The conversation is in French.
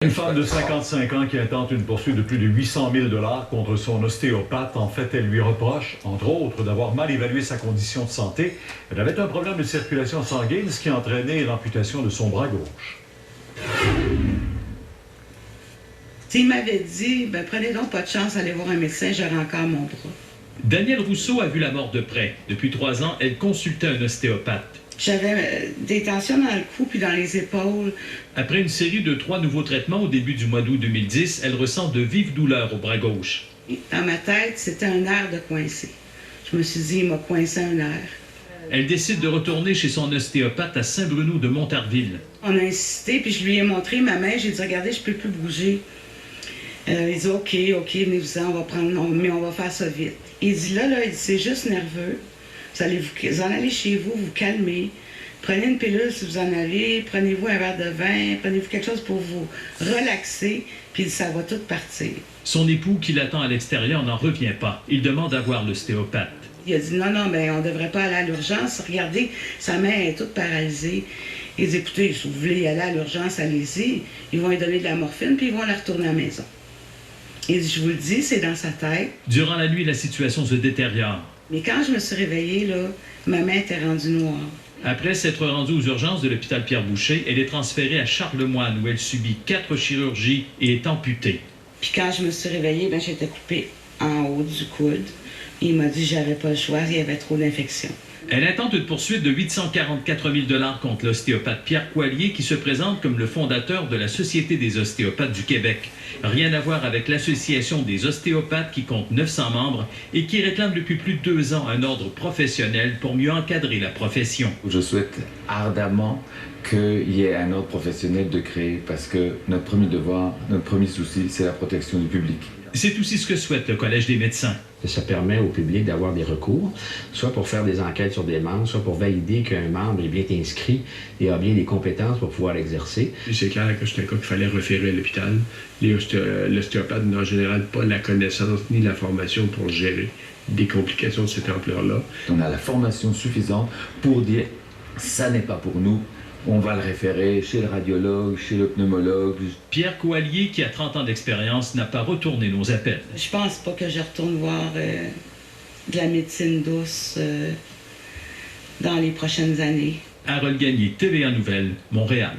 Une femme de 55 ans qui intente une poursuite de plus de 800 000 $ contre son ostéopathe. En fait, elle lui reproche, entre autres, d'avoir mal évalué sa condition de santé. Elle avait un problème de circulation sanguine, ce qui a entraîné l'amputation de son bras gauche. Il m'avait dit, prenez donc pas de chance, allez voir un médecin, j'aurai encore mon bras. Danielle Rousseau a vu la mort de près. Depuis 3 ans, elle consultait un ostéopathe. J'avais des tensions dans le cou puis dans les épaules. Après une série de 3 nouveaux traitements au début du mois d'août 2010, elle ressent de vives douleurs au bras gauche. Dans ma tête, c'était un nerf de coincé. Je me suis dit, il m'a coincé un nerf. Elle décide de retourner chez son ostéopathe à Saint-Bruno de Montarville. On a insisté, puis je lui ai montré ma main. J'ai dit, regardez, je peux plus bouger. Il dit, OK, venez-vous-en, mais on va faire ça vite. Il dit, là, il dit, c'est juste nerveux. Vous en allez chez vous, vous calmez. Prenez une pilule si vous en allez. Prenez-vous un verre de vin. Prenez-vous quelque chose pour vous relaxer. Puis ça va tout partir. Son époux, qui l'attend à l'extérieur, n'en revient pas. Il demande à voir l'ostéopathe. Il a dit, non, on ne devrait pas aller à l'urgence. Regardez, sa main est toute paralysée. Il dit, écoutez, si vous voulez aller à l'urgence, allez-y. Ils vont lui donner de la morphine, puis ils vont la retourner à la maison. Il dit, je vous le dis, c'est dans sa tête. Durant la nuit, la situation se détériore. Mais quand je me suis réveillée, là, ma main était rendue noire. Après s'être rendue aux urgences de l'hôpital Pierre-Boucher, elle est transférée à Charlemagne où elle subit 4 chirurgies et est amputée. Puis quand je me suis réveillée, j'étais coupée en haut du coude. Il m'a dit que j'avais pas le choix, il y avait trop d'infections. Elle intente une poursuite de 844 000 $ contre l'ostéopathe Pierre Coallier qui se présente comme le fondateur de la Société des ostéopathes du Québec. Rien à voir avec l'Association des ostéopathes qui compte 900 membres et qui réclame depuis plus de 2 ans un ordre professionnel pour mieux encadrer la profession. Je souhaite ardemment qu'il y ait un ordre professionnel de créer parce que notre premier devoir, notre premier souci, c'est la protection du public. C'est aussi ce que souhaite le Collège des médecins. Ça permet au public d'avoir des recours, soit pour faire des enquêtes sur des membres, soit pour valider qu'un membre est bien inscrit et a bien les compétences pour pouvoir l'exercer. C'est clair que c'est un cas qu'il fallait référer à l'hôpital. L'ostéopathe n'a en général pas la connaissance ni la formation pour gérer des complications de cette ampleur-là. On a la formation suffisante pour dire « ça n'est pas pour nous ». On va le référer chez le radiologue, chez le pneumologue. Pierre Coallier, qui a 30 ans d'expérience, n'a pas retourné nos appels. Je pense pas que je retourne voir de la médecine douce dans les prochaines années. Harold Gagné, TVA Nouvelles, Montréal.